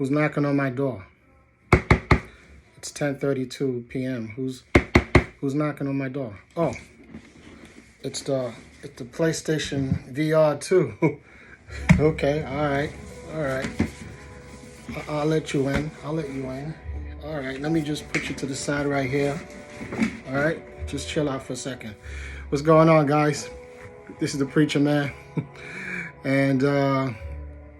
Who's knocking on my door? It's 10:32 p.m. Who's knocking on my door? Oh, it's the PlayStation VR2. Okay, all right. I'll let you in. All right, let me just put you to the side right here. All right, just chill out for a second. What's going on, guys? This is the Preacher Man, and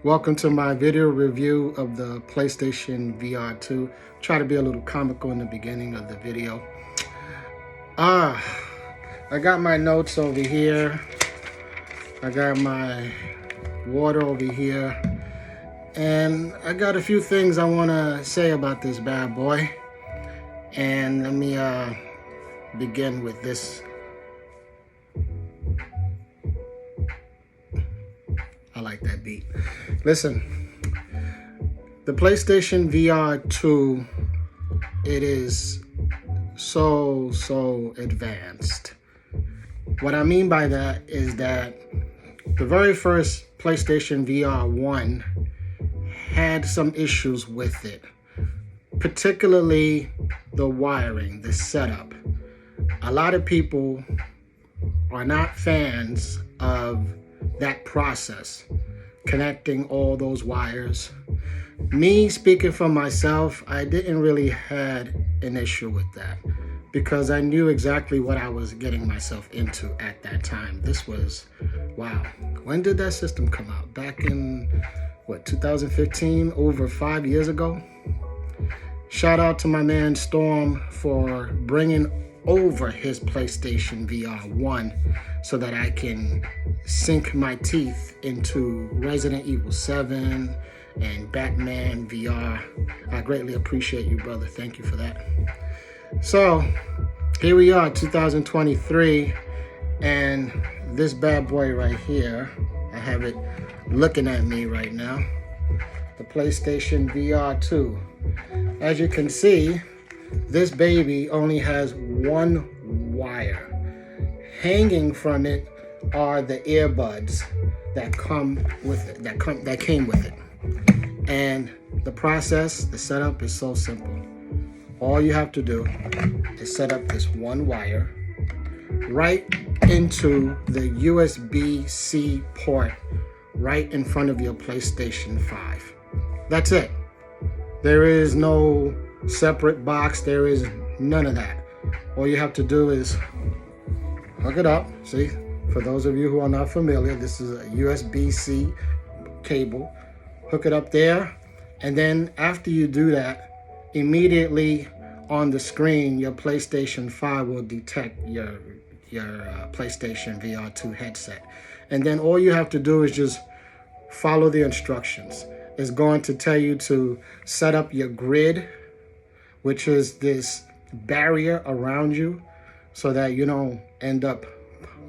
welcome to my video review of the PlayStation VR2. Try to be a little comical in the beginning of the video. I got my notes over here. I got my water over here. And I got a few things I want to say about this bad boy. And let me begin with this. I like that beat. Listen, the PlayStation VR2, it is so advanced. What I mean by that is that the very first PlayStation VR1 had some issues with it, particularly the wiring, the setup. A lot of people are not fans of that process, connecting all those wires. Me, speaking for myself, I didn't really had an issue with that because I knew exactly what I was getting myself into at that time. This was, wow, when did that system come out? Back in, what, 2015, over 5 years ago? Shout out to my man Storm for bringing over his PlayStation VR1 so that I can sink my teeth into Resident Evil 7 and Batman VR. I greatly appreciate you, brother. Thank you for that. So here we are, 2023, and this bad boy right here, I have it looking at me right now, the PlayStation VR2. As you can see, this baby only has one wire. Hanging from it are the earbuds that come with it, that came with it. And the process, the setup is so simple. All you have to do is set up this one wire right into the USB-C port right in front of your PlayStation 5. That's it. There is no separate box. There is none of that. All you have to do is hook it up. See, for those of you who are not familiar, this is a USB-C cable. Hook it up there, and then after you do that, immediately on the screen, your PlayStation 5 will detect your PlayStation VR2 headset. And then all you have to do is just follow the instructions. It's going to tell you to set up your grid, which is this barrier around you so that you don't end up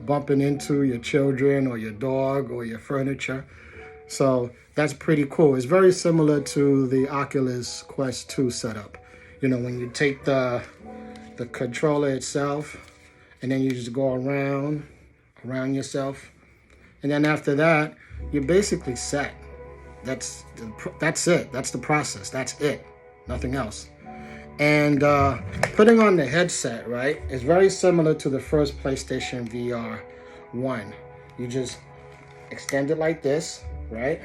bumping into your children or your dog or your furniture. So that's pretty cool. It's very similar to the Oculus Quest 2 setup. You know, when you take the controller itself and then you just go around yourself. And then after that, you're basically set. That's it. That's the process. That's it. Nothing else. And putting on the headset, right, is very similar to the first PlayStation VR 1. You just extend it like this, right?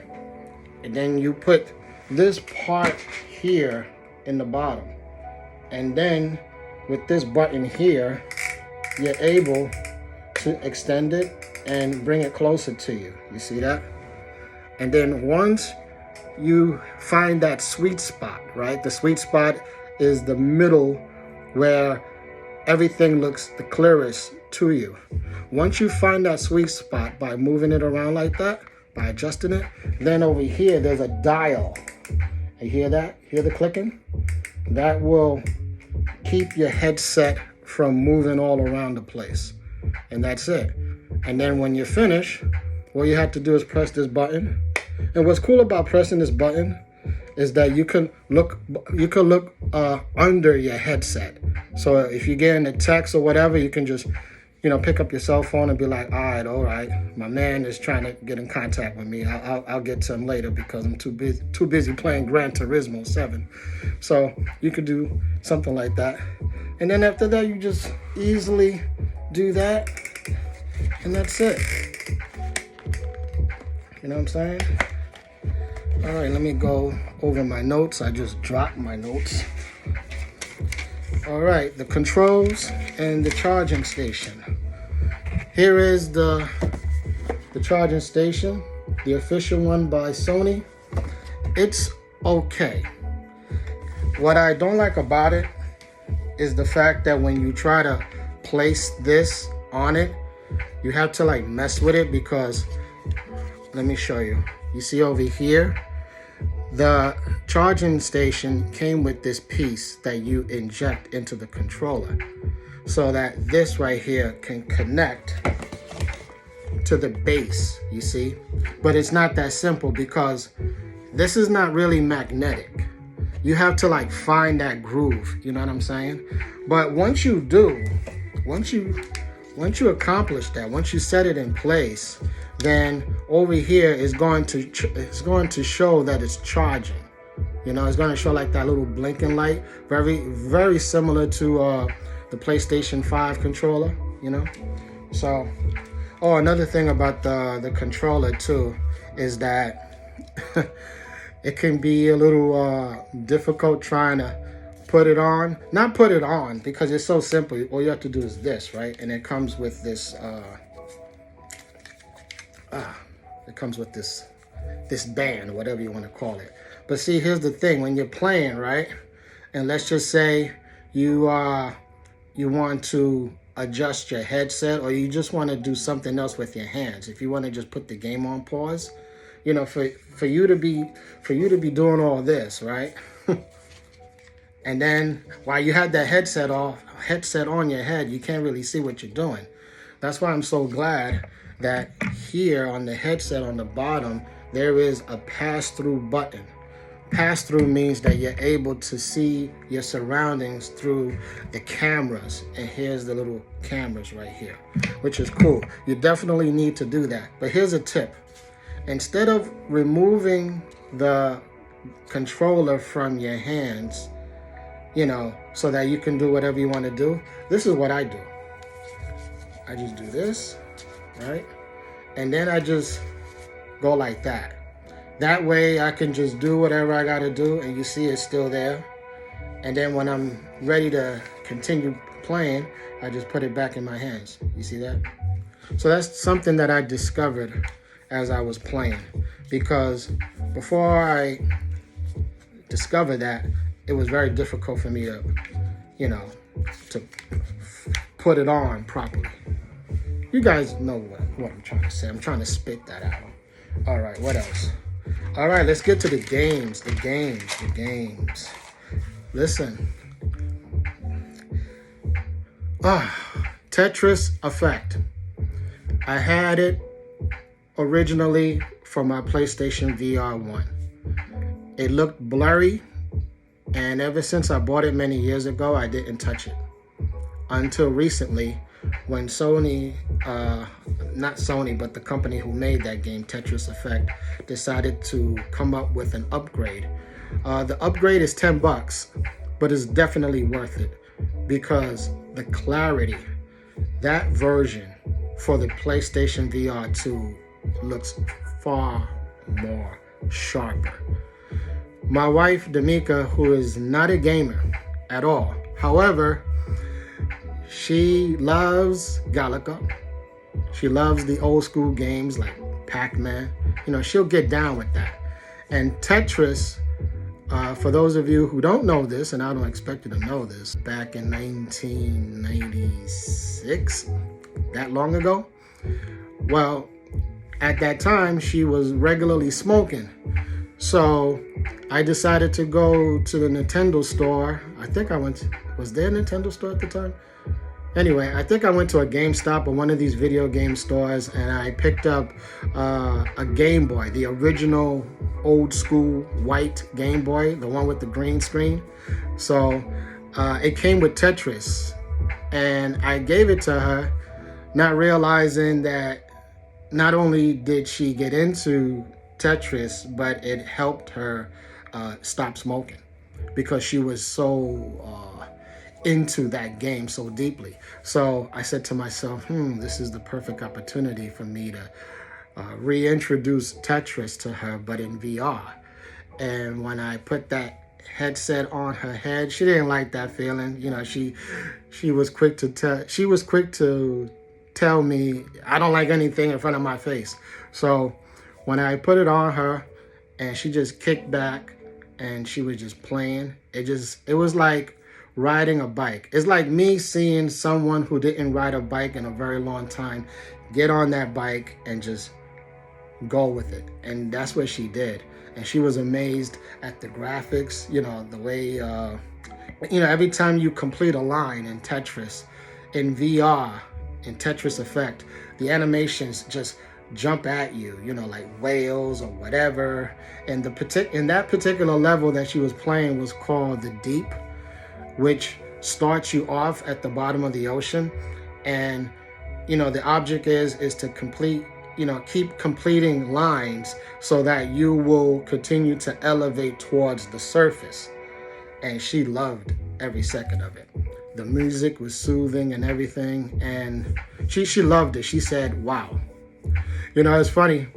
And then you put this part here in the bottom. And then with this button here, you're able to extend it and bring it closer to you. You see that? And then once you find that sweet spot, right? The sweet spot is the middle where everything looks the clearest to you. Once you find that sweet spot by moving it around like that, by adjusting it, then over here there's a dial. You hear that? Hear the clicking? That will keep your headset from moving all around the place. And that's it. And then when you're finished, all you have to do is press this button. And what's cool about pressing this button is that you can look under your headset. So if you're getting a text or whatever, you can just, pick up your cell phone and be like, all right, my man is trying to get in contact with me. I'll get to him later because I'm too busy playing Gran Turismo 7. So you could do something like that. And then after that, you just easily do that. And that's it. You know what I'm saying? All right, let me go over my notes. I just dropped my notes. All right, the controls and the charging station. Here is the charging station, the official one by Sony. It's okay. What I don't like about it is the fact that when you try to place this on it, you have to like mess with it because, let me show you. You see over here, the charging station came with this piece that you inject into the controller so that this right here can connect to the base, you see? But it's not that simple because this is not really magnetic. You have to like find that groove, you know what I'm saying? But once you do, once you accomplish that, once you set it in place, then over here is going to show that it's charging. You know, it's going to show like that little blinking light, very, very similar to the PlayStation 5 controller, you know? So, another thing about the controller too is that it can be a little difficult trying to put it on. Not put it on because it's so simple. All you have to do is this, right? And it comes with this this band, whatever you want to call it. But see, here's the thing: when you're playing, right, and let's just say you want to adjust your headset, or you just want to do something else with your hands. If you want to just put the game on pause, you know, for you to be doing all this, right, and then while you have that headset on your head, you can't really see what you're doing. That's why I'm so glad that here on the headset on the bottom, there is a pass-through button. Pass-through means that you're able to see your surroundings through the cameras. And here's the little cameras right here, which is cool. You definitely need to do that. But here's a tip. Instead of removing the controller from your hands, you know, so that you can do whatever you want to do, this is what I do. I just do this, right? And then I just go like that. That way I can just do whatever I gotta do and you see it's still there. And then when I'm ready to continue playing, I just put it back in my hands. You see that? So that's something that I discovered as I was playing, because before I discovered that, it was very difficult for me to, you know, to put it on properly. You guys know what I'm trying to say. I'm trying to spit that out. All right, what else? All right, let's get to the games. The games. Listen. Tetris Effect. I had it originally for my PlayStation VR1. It looked blurry, and ever since I bought it many years ago, I didn't touch it. Until recently, when Sony, not Sony, but the company who made that game, Tetris Effect, decided to come up with an upgrade. The upgrade is $10, but it's definitely worth it because the clarity, that version for the PlayStation VR2 looks far more sharper. My wife, Damika, who is not a gamer at all, however, she loves Galaga. She loves the old school games like Pac-Man. You know, she'll get down with that. And Tetris, for those of you who don't know this, and I don't expect you to know this, back in 1996, that long ago, well, at that time, she was regularly smoking. So I decided to go to the Nintendo store. I think was there a Nintendo store at the time? Anyway, I think I went to a GameStop or one of these video game stores, and I picked up a Game Boy, the original old school white Game Boy, the one with the green screen. So it came with Tetris, and I gave it to her not realizing that not only did she get into Tetris, but it helped her stop smoking because she was so into that game so deeply. So I said to myself, this is the perfect opportunity for me to reintroduce Tetris to her, but in VR. And when I put that headset on her head, she didn't like that feeling. You know, she was quick to tell me I don't like anything in front of my face. So when I put it on her and she just kicked back and she was just playing, it was like riding a bike. It's like me seeing someone who didn't ride a bike in a very long time get on that bike and just go with it. And that's what she did. And she was amazed at the graphics, you know, the way, every time you complete a line in Tetris, in VR, in Tetris Effect, the animations just jump at you, you know, like whales or whatever. And in that particular level that she was playing was called the Deep, which starts you off at the bottom of the ocean. And, the object is to complete, keep completing lines so that you will continue to elevate towards the surface. And she loved every second of it. The music was soothing and everything. And she loved it. She said, wow. It's funny.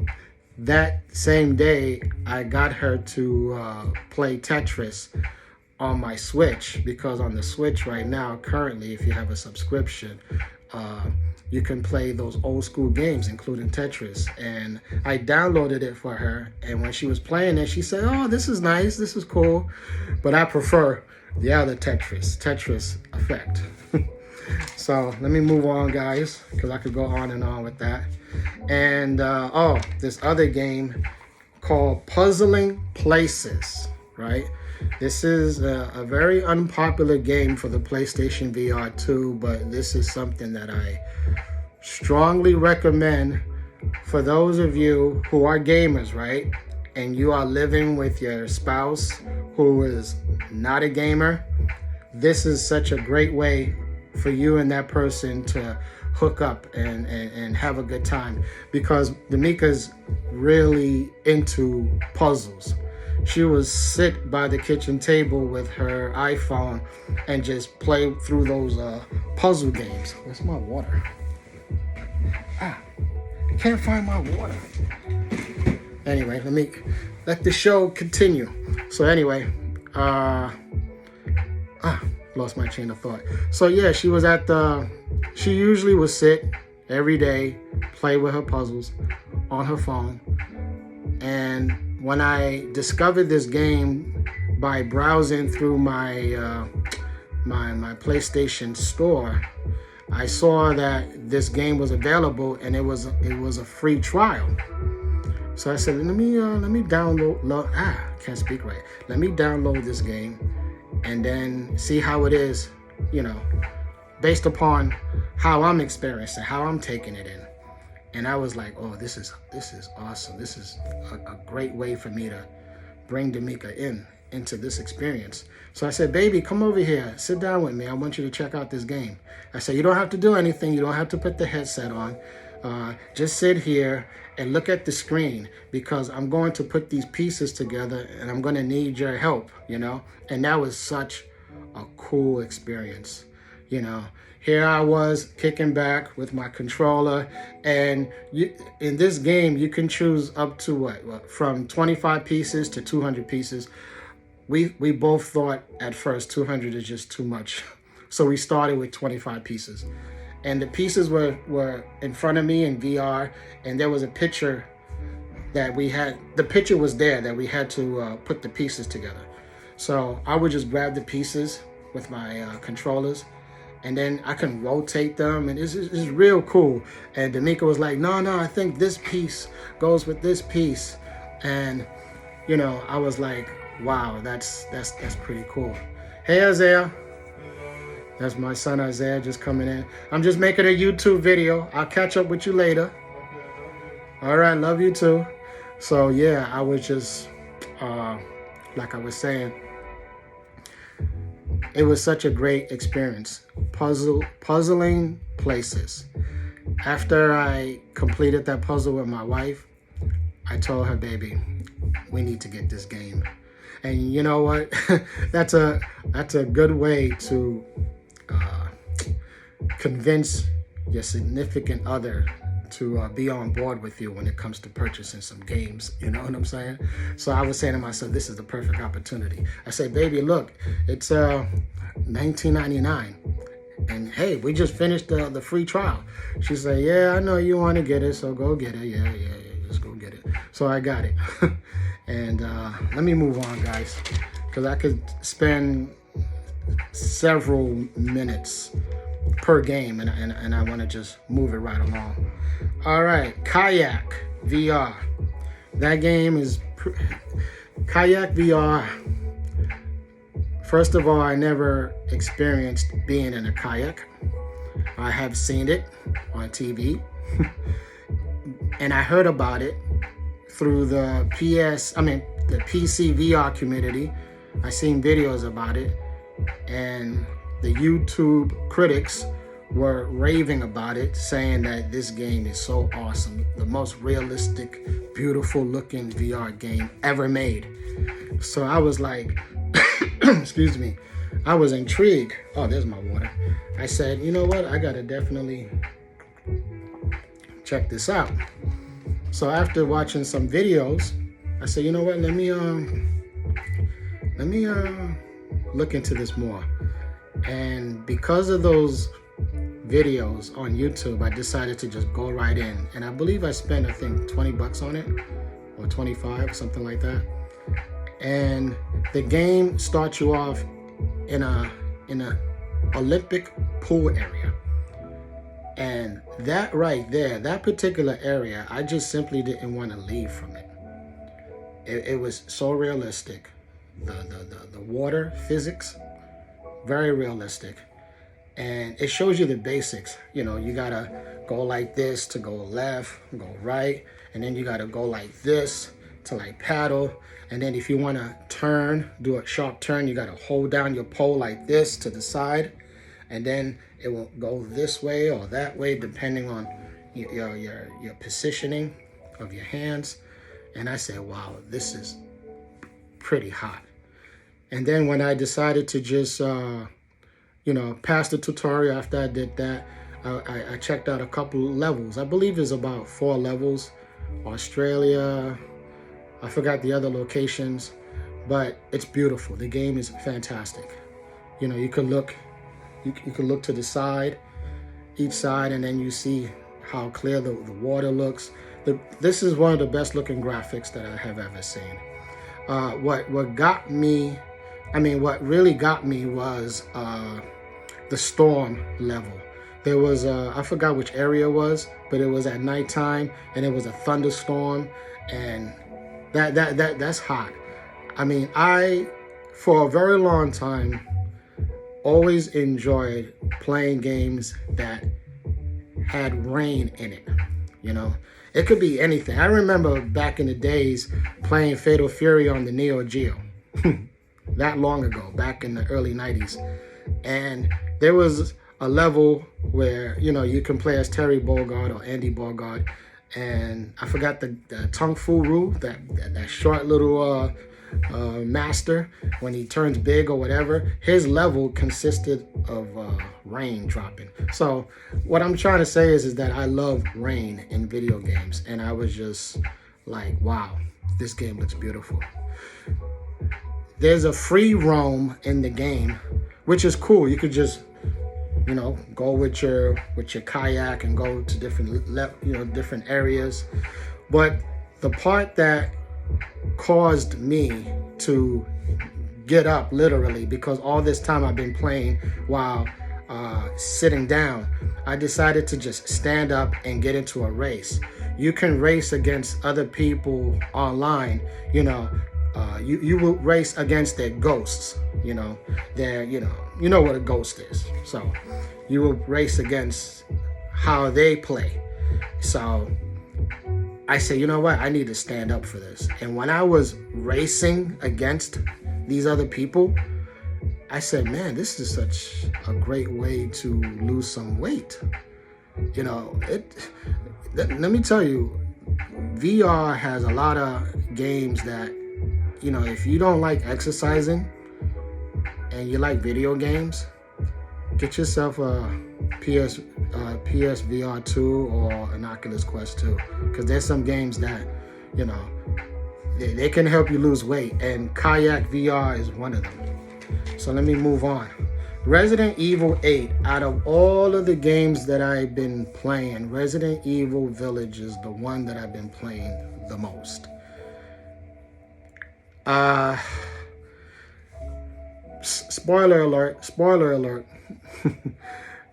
That same day, I got her to play Tetris on my Switch, because on the Switch right now, currently, if you have a subscription, you can play those old school games, including Tetris. And I downloaded it for her, and when she was playing it, she said, oh, this is nice, this is cool, but I prefer the other Tetris Effect. So let me move on, guys, because I could go on and on with that. And this other game called Puzzling Places, right? This is a very unpopular game for the PlayStation VR2, but this is something that I strongly recommend for those of you who are gamers, right? And you are living with your spouse who is not a gamer. This is such a great way for you and that person to hook up and have a good time, because Damika's really into puzzles. She would sit by the kitchen table with her iPhone and just play through those puzzle games. Where's my water? I can't find my water. Anyway, let the show continue. So anyway, lost my chain of thought. So yeah, she usually would sit every day, play with her puzzles on her phone. And when I discovered this game by browsing through my my PlayStation store, I saw that this game was available and it was a free trial. So I said, let me download. Can't speak right. Let me download this game and then see how it is, based upon how I'm experiencing, how I'm taking it in. And I was like, oh, this is awesome. This is a great way for me to bring Damika into this experience. So I said, baby, come over here. Sit down with me. I want you to check out this game. I said, you don't have to do anything. You don't have to put the headset on. Just sit here and look at the screen, because I'm going to put these pieces together and I'm going to need your help, And that was such a cool experience, Here I was kicking back with my controller, and in this game you can choose up to from 25 pieces to 200 pieces. We both thought at first 200 is just too much, so we started with 25 pieces, and the pieces were in front of me in VR, and there was a picture that we had. The picture was there that we had to put the pieces together. So I would just grab the pieces with my controllers, and then I can rotate them, and it's real cool. And Damika was like, no, I think this piece goes with this piece. And, I was like, wow, that's pretty cool. Hey, Isaiah. That's my son, Isaiah, just coming in. I'm just making a YouTube video. I'll catch up with you later. All right, love you too. So, yeah, I was just, like I was saying, it was such a great experience. Puzzling Places. After I completed that puzzle with my wife, I told her, baby, we need to get this game. And you know what? that's a good way to convince your significant other to be on board with you when it comes to purchasing some games. You know what I'm saying? So I was saying to myself, this is the perfect opportunity. I said, baby, look, it's $19.99. And hey, we just finished the free trial. She said, yeah, I know you want to get it, so go get it. Yeah, just go get it. So I got it. And let me move on, guys, because I could spend several minutes per game, and I want to just move it right along. All right, Kayak VR. That game is Kayak VR. First of all, I never experienced being in a kayak. I have seen it on TV, and I heard about it through the PC VR community. I seen videos about it, and the YouTube critics were raving about it, saying that this game is so awesome, the most realistic, beautiful looking VR game ever made. So I was like, excuse me, I was intrigued. Oh, there's my water. I said, you know what? I gotta definitely check this out. So after watching some videos, I said, you know what? Let me look into this more. And because of those videos on YouTube, I decided to just go right in. And I believe I spent, I think, $20 on it, or 25, something like that. And the game starts you off in a Olympic pool area. And that right there, that particular area, I just simply didn't want to leave from it. It was so realistic. The water physics, very realistic. And it shows you the basics. You know, you gotta go like this to go left, go right, and then you gotta go like this to like paddle. And then if you wanna turn, do a sharp turn, you gotta hold down your pole like this to the side, and then it will go this way or that way depending on your positioning of your hands. And I said, wow, this is pretty hot. And then when I decided to just pass the tutorial, after I did that, I checked out a couple levels. I believe there's about 4 levels. Australia, I forgot the other locations, but it's beautiful. The game is fantastic. You know, you could look to the side, each side, and then you see how clear the water looks. This is one of the best looking graphics that I have ever seen. What really got me was the storm level. There was I forgot which area it was, but it was at nighttime, and it was a thunderstorm, and that's hot. I mean, I for a very long time always enjoyed playing games that had rain in it. You know, it could be anything. I remember back in the days playing Fatal Fury on the Neo Geo. That long ago, back in the early 90s. And there was a level where, you know, you can play as Terry Bogard or Andy Bogard. And I forgot the Tung Fu Ru, that short little master, when he turns big or whatever, his level consisted of rain dropping. So what I'm trying to say is that I love rain in video games. And I was just like, wow, this game looks beautiful. There's a free roam in the game, which is cool. You could just, you know, go with your kayak and go to different areas. But the part that caused me to get up, literally, because all this time I've been playing while sitting down, I decided to just stand up and get into a race. You can race against other people online, you know. You will race against their ghosts, you know. You know what a ghost is. So you will race against how they play. So I said, you know what? I need to stand up for this. And when I was racing against these other people, I said, man, this is such a great way to lose some weight. You know, let me tell you, VR has a lot of games that, you know, if you don't like exercising and you like video games, get yourself a PSVR2 or an Oculus Quest 2, because there's some games that, you know, they can help you lose weight, and Kayak VR is one of them. So let me move on. Resident Evil 8, out of all of the games that I've been playing, Resident Evil Village is the one that I've been playing the most. Spoiler alert, spoiler alert.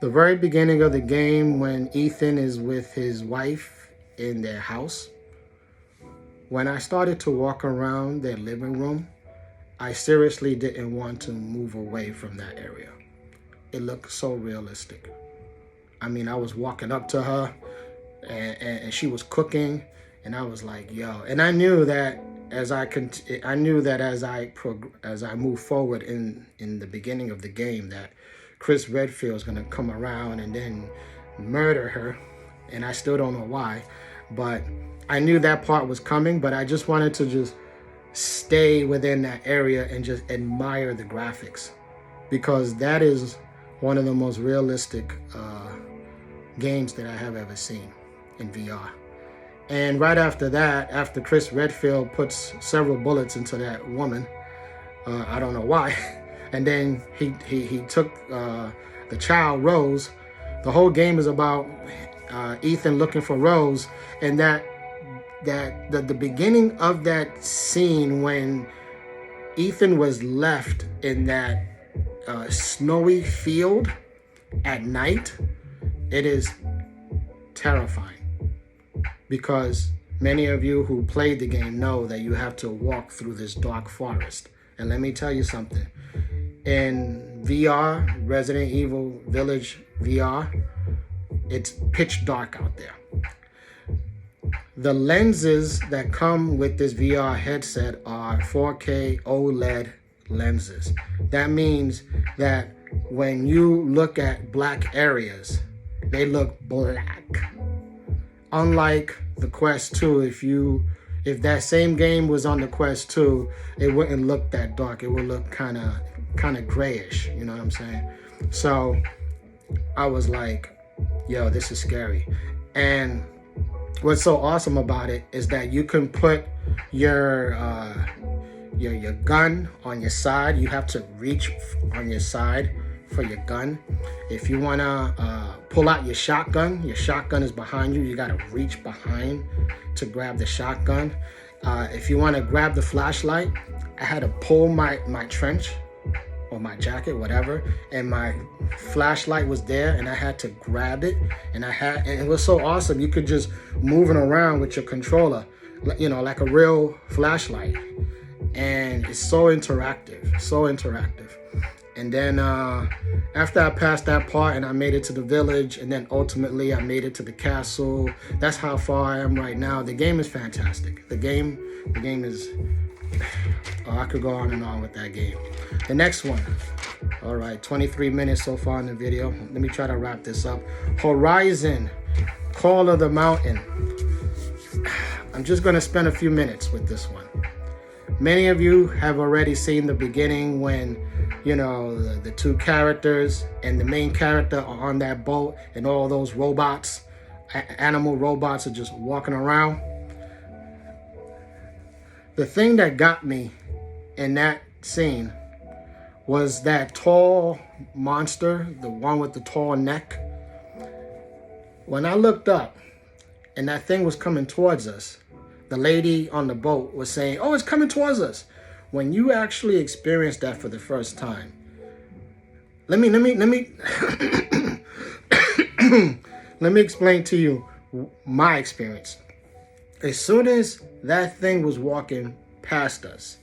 The very beginning of the game, when Ethan is with his wife in their house, when I started to walk around their living room, I seriously didn't want to move away from that area. It looked so realistic. I mean, I was walking up to her and she was cooking, and I was like, yo. And I knew that as I move forward in the beginning of the game, that Chris Redfield is going to come around and then murder her, and I still don't know why, but I knew that part was coming. But I just wanted to just stay within that area and just admire the graphics, because that is one of the most realistic games that I have ever seen in VR. And right after that, after Chris Redfield puts several bullets into that woman, I don't know why, and then he took the child Rose. The whole game is about Ethan looking for Rose, and the beginning of that scene when Ethan was left in that snowy field at night, it is terrifying, because many of you who played the game know that you have to walk through this dark forest. And let me tell you something. In VR, Resident Evil Village VR, it's pitch dark out there. The lenses that come with this VR headset are 4K OLED lenses. That means that when you look at black areas, they look black. Unlike the Quest 2, if that same game was on the Quest 2, it wouldn't look that dark. It would look kind of grayish, you know what I'm saying? So I was like, yo, this is scary. And what's so awesome about it is that you can put your gun on your side. You have to reach on your side for your gun. If you want to pull out your shotgun is behind you. You got to reach behind to grab the shotgun. If you want to grab the flashlight, I had to pull my trench or my jacket, whatever, and my flashlight was there, and I had to grab it, and it was so awesome. You could just move it around with your controller, you know, like a real flashlight, and it's so interactive, so interactive. And then after I passed that part and I made it to the village, and then ultimately I made it to the castle, that's how far I am right now. The game is fantastic. The game is, I could go on and on with that game. The next one, all right, 23 minutes so far in the video. Let me try to wrap this up. Horizon, Call of the Mountain. I'm just gonna spend a few minutes with this one. Many of you have already seen the beginning when, you know, the two characters and the main character are on that boat, and all those robots, animal robots, are just walking around. The thing that got me in that scene was that tall monster, the one with the tall neck. When I looked up and that thing was coming towards us, the lady on the boat was saying, oh, it's coming towards us. When you actually experience that for the first time, let me let me explain to you my experience. As soon as that thing was walking past us,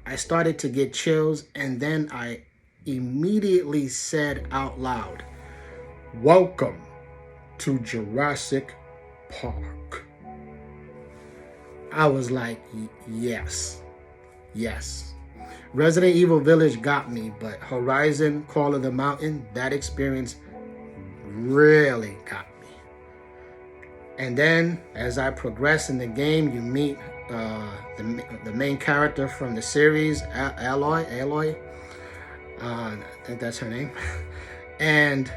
I started to get chills, and then I immediately said out loud, welcome to Jurassic Park. I was like, yes. Resident Evil Village got me, but Horizon, Call of the Mountain, that experience really got me. And then as I progress in the game, you meet the main character from the series, Aloy. I think that's her name. And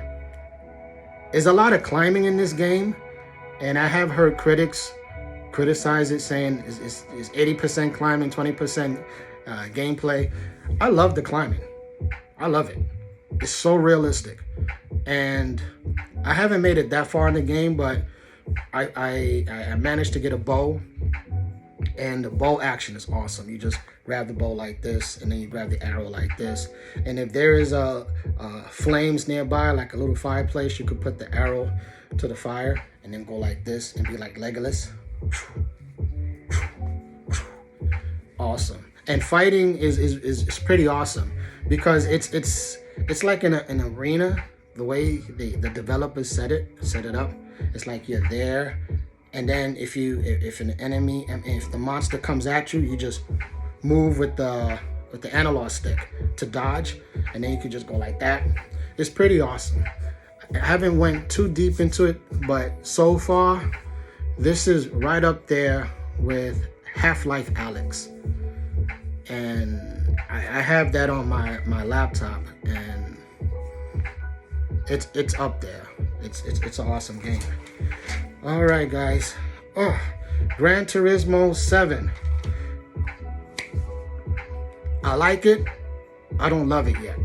there's a lot of climbing in this game, and I have heard critics criticize it, saying it's 80% climbing, 20% gameplay. I love the climbing. I love it. It's so realistic. And I haven't made it that far in the game, but I managed to get a bow, and the bow action is awesome. You just grab the bow like this, and then you grab the arrow like this. And if there is flames nearby, like a little fireplace, you could put the arrow to the fire and then go like this and be like Legolas. Awesome. And fighting is pretty awesome, because it's like in an arena. The way the developers set it up, it's like you're there, and then if an enemy, if the monster comes at you, you just move with the analog stick to dodge, and then you can just go like that. It's pretty awesome. I haven't went too deep into it, but so far this is right up there with Half-Life Alyx, and I have that on my laptop, and it's up there. It's an awesome game. All right, guys. Gran Turismo 7. I like it. I don't love it yet.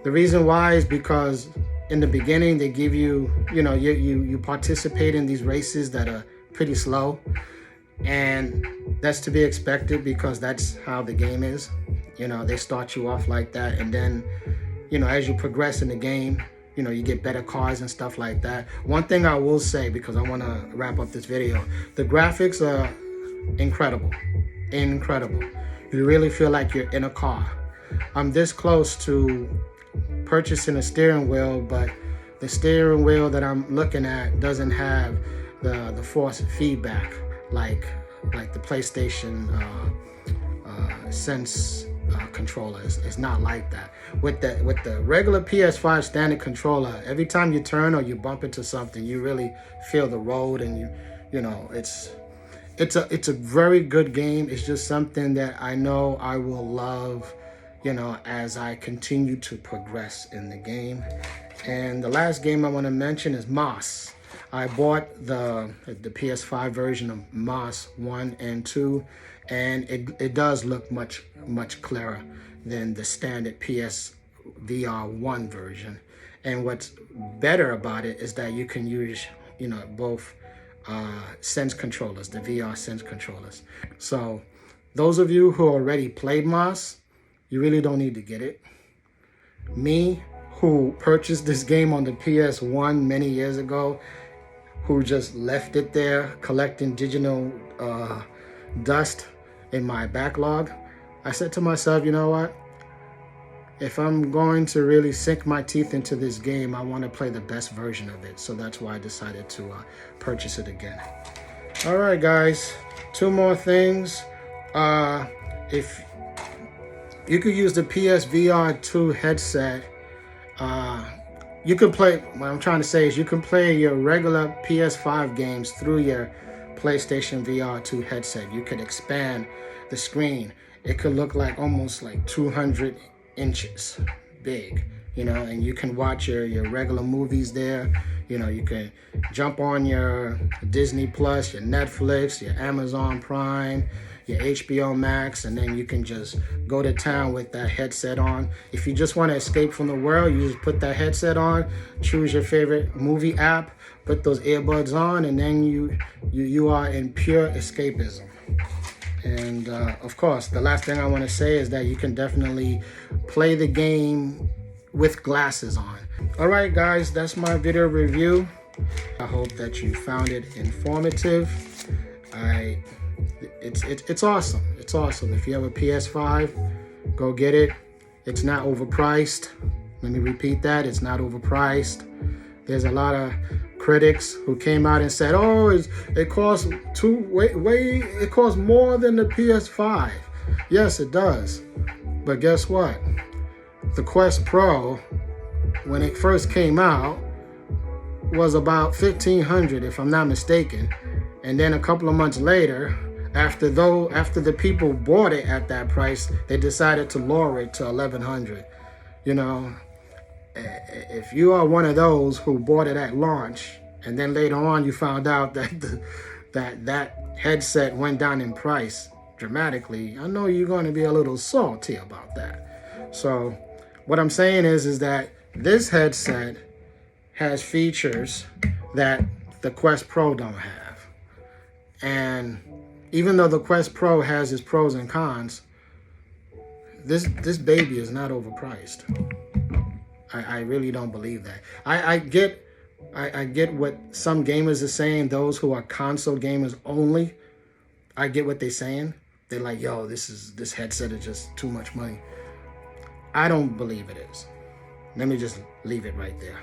The reason why is because in the beginning they give you, you participate in these races that are pretty slow, and that's to be expected because that's how the game is. They start you off like that, and then as you progress in the game, you get better cars and stuff like that. One thing I will say, because I want to wrap up this video, the graphics are incredible. You really feel like you're in a car. I'm this close to purchasing a steering wheel, but the steering wheel that I'm looking at doesn't have the force feedback like the PlayStation Sense controller. It's not like that. With the regular PS5 standard controller, every time you turn or you bump into something, you really feel the road, and it's a very good game. It's just something that I know I will love, as I continue to progress in the game. And the last game I want to mention is Moss. I bought the PS5 version of Moss 1 and 2, and it does look much clearer than the standard PS VR1 version. And what's better about it is that you can use, both Sense controllers, the VR Sense controllers. So those of you who already played Moss, you really don't need to get it. Me, who purchased this game on the PS1 many years ago, who just left it there collecting digital dust in my backlog, I said to myself, you know what? If I'm going to really sink my teeth into this game, I want to play the best version of it. So that's why I decided to purchase it again. All right, guys, 2 more things. If you could use the PSVR2 headset, you can play, what I'm trying to say is you can play your regular PS5 games through your PlayStation VR2 headset. You could expand the screen. It could look like almost like 200 inches big, and you can watch your regular movies there. You can jump on your Disney Plus, your Netflix, your Amazon Prime, your HBO Max, and then you can just go to town with that headset on. If you just want to escape from the world, you just put that headset on, choose your favorite movie app, put those earbuds on, and then you are in pure escapism. And of course, the last thing I want to say is that you can definitely play the game with glasses on. All right, guys, that's my video review. I hope that you found it informative. It's awesome. It's awesome. If you have a PS5, go get it. It's not overpriced. Let me repeat that. It's not overpriced. There's a lot of critics who came out and said, "Oh, it costs it costs more than the PS5." Yes, it does. But guess what? The Quest Pro, when it first came out, was about $1,500, if I'm not mistaken. And then a couple of months later, after the people bought it at that price, they decided to lower it to $1,100. You know, if you are one of those who bought it at launch, and then later on you found out that that headset went down in price dramatically, I know you're going to be a little salty about that. So what I'm saying is that this headset has features that the Quest Pro don't have. And even though the Quest Pro has its pros and cons, this baby is not overpriced. I really don't believe that. I get what some gamers are saying, those who are console gamers only. I get what they're saying. They're like, yo, this headset is just too much money. I don't believe it is. Let me just leave it right there.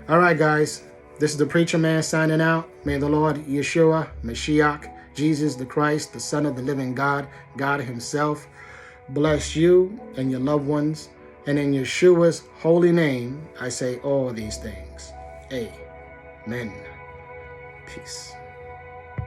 All right, guys. This is the Preacher Man signing out. May the Lord Yeshua, Mashiach, Jesus the Christ, the Son of the living God, God himself, bless you and your loved ones. And in Yeshua's holy name, I say all these things. Amen. Peace.